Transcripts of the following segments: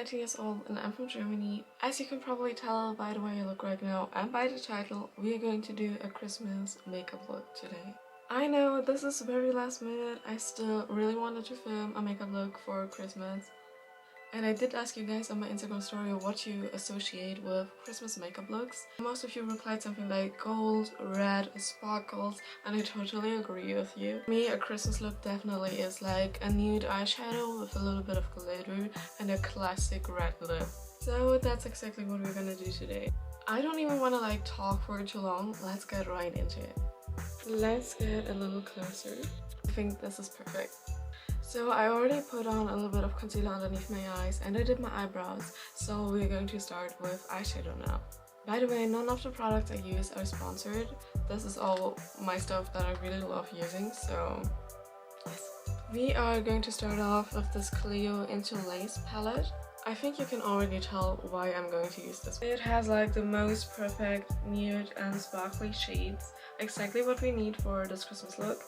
19 years old and I'm from Germany. As you can probably tell by the way I look right now and by the title, we are going to do a Christmas makeup look today. I know this is very last minute. I still really wanted to film a makeup look for Christmas. And I did ask you guys on my Instagram story what you associate with Christmas makeup looks. Most of you replied something like gold, red, sparkles, and I totally agree with you. For me, a Christmas look definitely is like a nude eyeshadow with a little bit of glitter and a classic red lip. So that's exactly what we're gonna do today. I don't even want to like talk for too long. Let's get right into it. Let's get a little closer. I think this is perfect. So I already put on a little bit of concealer underneath my eyes and I did my eyebrows, so we're going to start with eyeshadow now. By the way, none of the products I use are sponsored. This is all my stuff that I really love using, so yes. We are going to start off with this Cleo Interlace palette. I think you can already tell why I'm going to use this. It has like the most perfect nude and sparkly shades, exactly what we need for this Christmas look.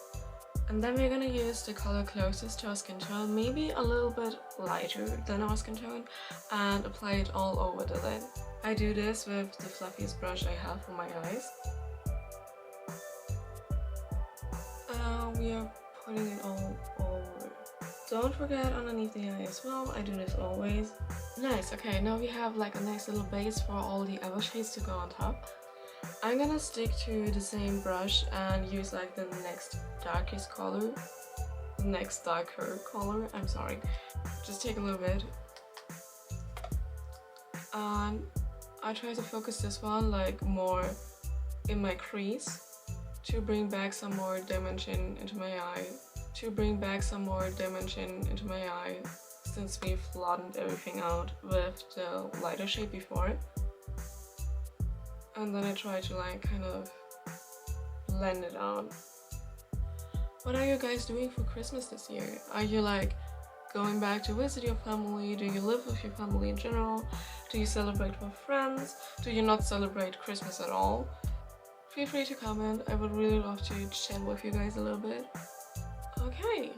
And then we're gonna use the color closest to our skin tone, maybe a little bit lighter than our skin tone, and apply it all over the lid. I do this with the fluffiest brush I have for my eyes. We are putting it all over. Don't forget underneath the eye as well, I do this always. Nice, okay, now we have like a nice little base for all the other shades to go on top. I'm gonna stick to the same brush and use like the next darker color, I'm sorry. Just take a little bit. And I try to focus this one like more in my crease to bring back some more dimension into my eye. Since we flattened everything out with the lighter shade before. And then I try to like kind of blend it out. What are you guys doing for Christmas this year? Are you like going back to visit your family? Do you live with your family in general? Do you celebrate with friends? Do you not celebrate Christmas at all? Feel free to comment. I would really love to chat with you guys a little bit. Okay.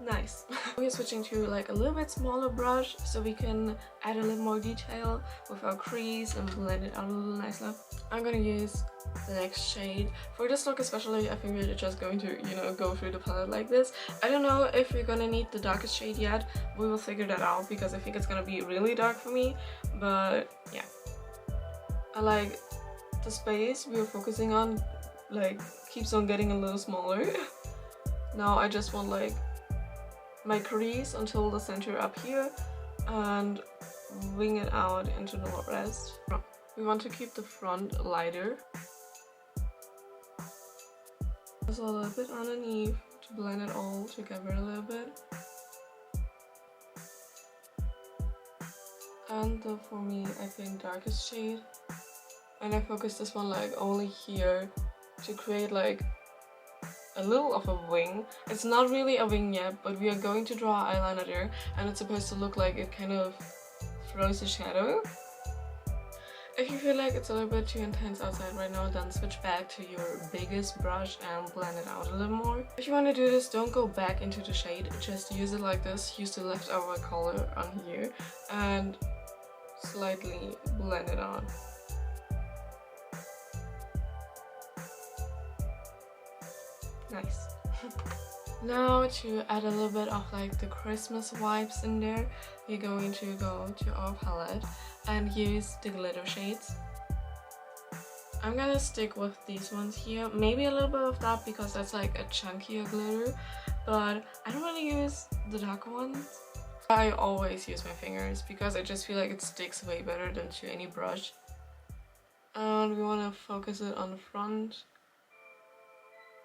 Nice. We're switching to like a little bit smaller brush so we can add a little more detail with our crease and blend it out a little nicer. I'm gonna use the next shade. For this look especially, I think we're just going to, you know, go through the palette like this. I don't know if we're gonna need the darkest shade yet. We will figure that out because I think it's gonna be really dark for me. But yeah. I like the space we are focusing on, like, keeps on getting a little smaller. Now I just want like my crease until the center up here and wing it out into the rest. We want to keep the front lighter. Just a little bit underneath to blend it all together a little bit. And the, for me, I think darkest shade. And I focus this one like only here to create like a little of a wing. It's not really a wing yet, but we are going to draw eyeliner there and it's supposed to look like it kind of throws a shadow. If you feel like it's a little bit too intense outside right now, then switch back to your biggest brush and blend it out a little more. If you want to do this, don't go back into the shade, just use it like this, use the leftover color on here and slightly blend it on. Nice. Now to add a little bit of like the Christmas vibes in there, we're going to go to our palette and use the glitter shades. I'm gonna stick with these ones here, maybe a little bit of that because that's like a chunkier glitter, but I don't really use the darker ones. I always use my fingers because I just feel like it sticks way better than to any brush. And we want to focus it on the front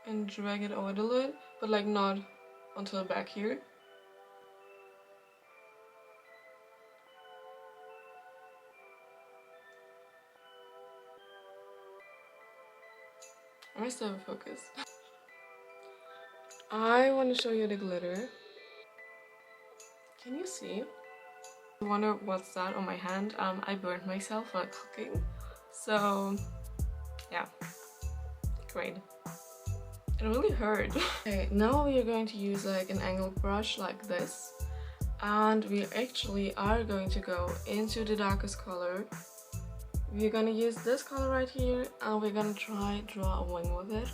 and drag it over the lid, but like not until back here. Am I still in focus? I want to show you the glitter. Can you see? I wonder what's that on my hand. I burned myself while cooking. So yeah, great. It really hurt. Okay, now we are going to use like an angled brush like this And we actually are going to go into the darkest color. We're gonna use this color right here, and we're gonna draw a wing with it.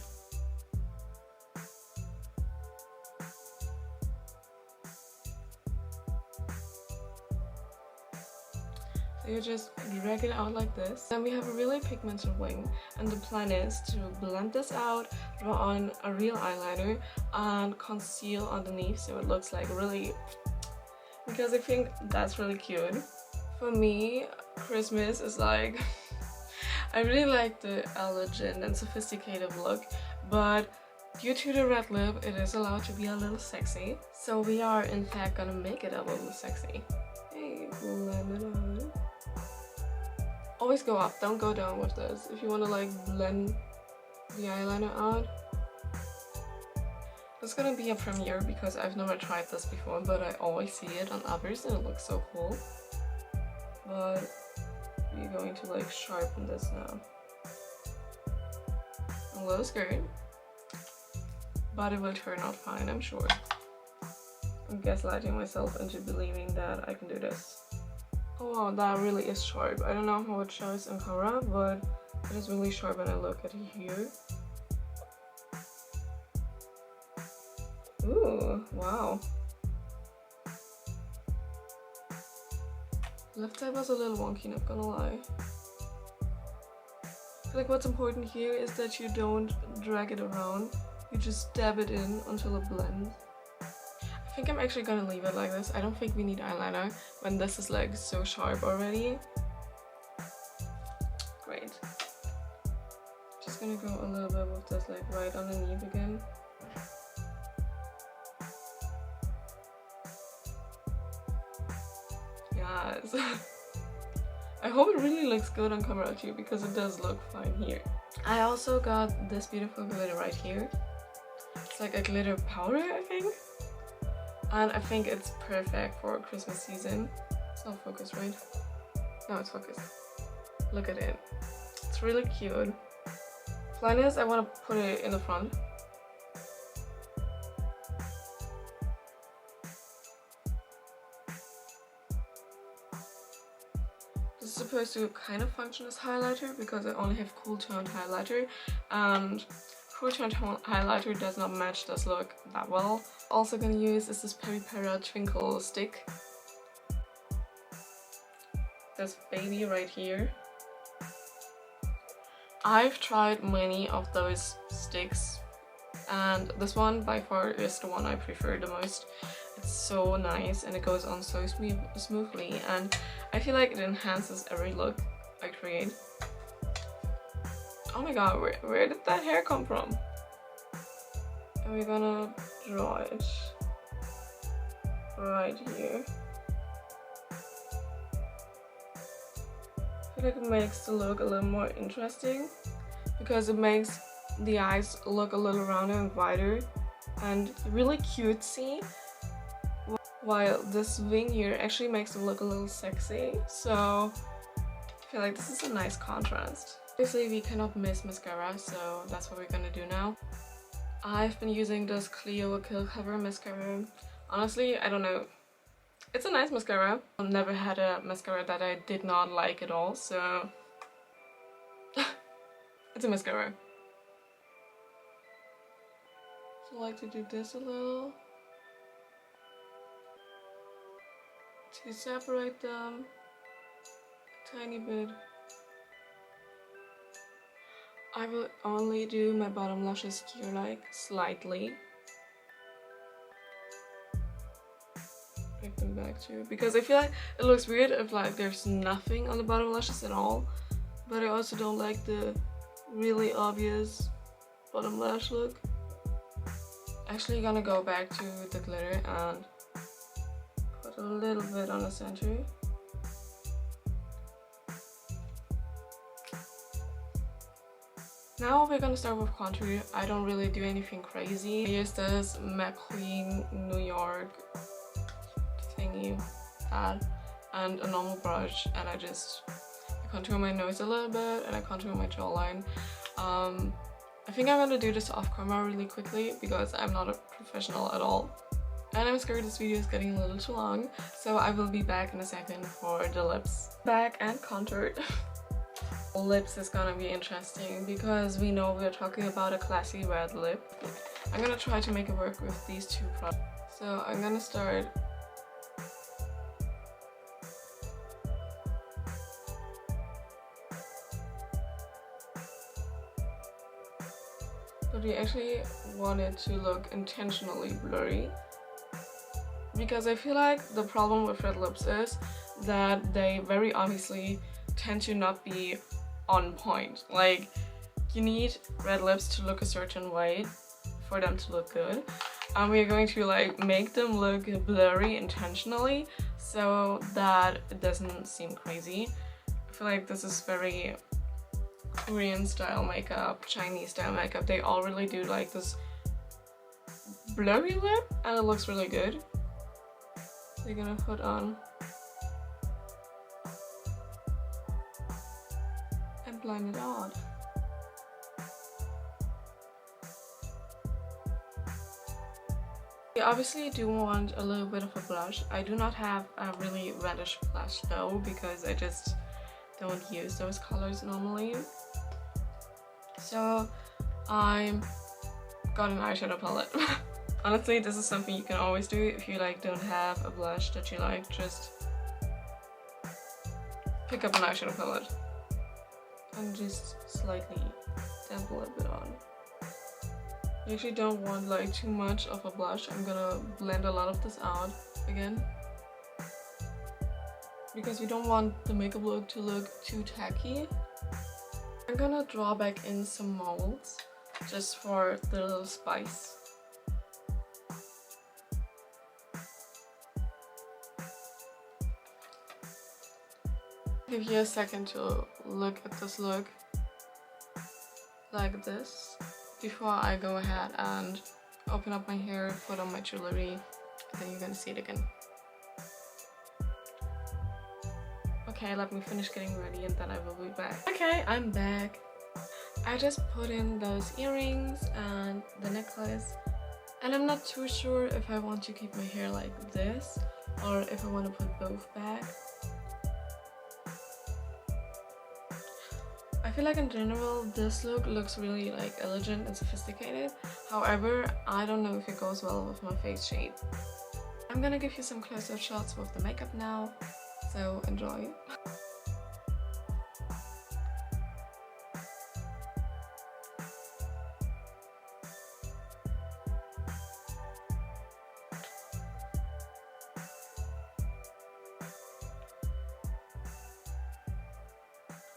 So you just drag it out like this. Then we have a really pigmented wing, and the plan is to blend this out, draw on a real eyeliner, and conceal underneath so it looks like really, because I think that's really cute. For me, Christmas is like I really like the elegant and sophisticated look, but due to the red lip, it is allowed to be a little sexy. So we are in fact gonna make it a little sexy. Hey, blend it on. Always go up, don't go down with this. If you wanna like blend the eyeliner out. It's gonna be a premiere because I've never tried this before, but I always see it on others and it looks so cool. But we're going to like sharpen this now. A little scary, but it will turn out fine, I'm sure. I'm gaslighting myself into believing that I can do this. Oh wow, that really is sharp. I don't know how it shows in camera, but it is really sharp when I look at it here. Ooh, wow. Left side was a little wonky, not gonna lie. I feel like what's important here is that you don't drag it around. You just dab it in until it blends. I think I'm actually gonna leave it like this. I don't think we need eyeliner when this is like so sharp already. Great. Just gonna go a little bit with this like right underneath again. Yes. I hope it really looks good on camera too, because it does look fine here. I also got this beautiful glitter right here. It's like a glitter powder, I think. And I think it's perfect for Christmas season. It's not focused, right? No, it's focused. Look at it. It's really cute. Plan is I want to put it in the front. This is supposed to kind of function as highlighter because I only have cool toned highlighter, and cool toned highlighter does not match this look that well. Also gonna use is this Peri Peri Twinkle stick. This baby right here. I've tried many of those sticks, and this one by far is the one I prefer the most. It's so nice and it goes on so smoothly, and I feel like it enhances every look I create. Oh my god, where did that hair come from? And we're gonna draw it right here. I feel like it makes the look a little more interesting because it makes the eyes look a little rounder and wider and really cutesy, while this wing here actually makes it look a little sexy. So I feel like this is a nice contrast. Obviously we cannot miss mascara, so that's what we're gonna do now. I've been using this Clio Kill Cover mascara. Honestly, I don't know. It's a nice mascara. I've never had a mascara that I did not like at all, so it's a mascara. So I like to do this a little to separate them a tiny bit. I will only do my bottom lashes here like slightly. Break them back too, because I feel like it looks weird if like there's nothing on the bottom lashes at all, but I also don't like the really obvious bottom lash look. Actually gonna go back to the glitter and put a little bit on the center. Now we're gonna start with contour. I don't really do anything crazy. I use this McQueen New York thingy pad and a normal brush, and I contour my nose a little bit and I contour my jawline. I think I'm gonna do this off camera really quickly because I'm not a professional at all And I'm scared this video is getting a little too long, so I will be back in a second for the lips. Back and contoured. Lips is gonna be interesting because we know we're talking about a classy red lip. I'm gonna try to make it work with these two products. So I'm gonna start but we actually want it to look intentionally blurry, because I feel like the problem with red lips is that they very obviously tend to not be on point. Like, you need red lips to look a certain way for them to look good, and we're going to like make them look blurry intentionally so that it doesn't seem crazy. I feel like this is very Korean style makeup, Chinese style makeup. They all really do like this blurry lip and it looks really good. So you're gonna put on and blend it out. We obviously do want a little bit of a blush. I do not have a really reddish blush though, because I just don't use those colors normally. So I got an eyeshadow palette. Honestly, this is something you can always do if you like don't have a blush that you like. Just pick up an eyeshadow palette and just slightly sample a bit on. You actually don't want like too much of a blush. I'm gonna blend a lot of this out again, because we don't want the makeup look to look too tacky. I'm gonna draw back in some molds just for the little spice. Give you a second to look at this look like this before I go ahead and open up my hair, put on my jewelry, and then you're gonna see it again. Okay, let me finish getting ready and then I will be back. Okay, I'm back. I just put in those earrings and the necklace, and I'm not too sure if I want to keep my hair like this or if I want to put both back. I feel like in general this look looks really like elegant and sophisticated. However, I don't know if it goes well with my face shape. I'm gonna give you some close-up shots with the makeup now, so enjoy.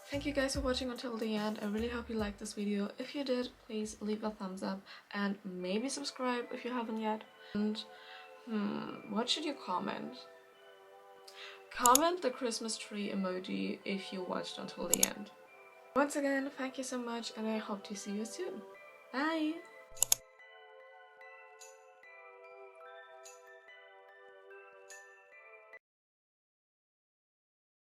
Thank you guys for watching until the end. I really hope you liked this video. If you did, please leave a thumbs up and maybe subscribe if you haven't yet. And what should you comment? Comment the Christmas tree emoji if you watched until the end. Once again, thank you so much and I hope to see you soon. Bye!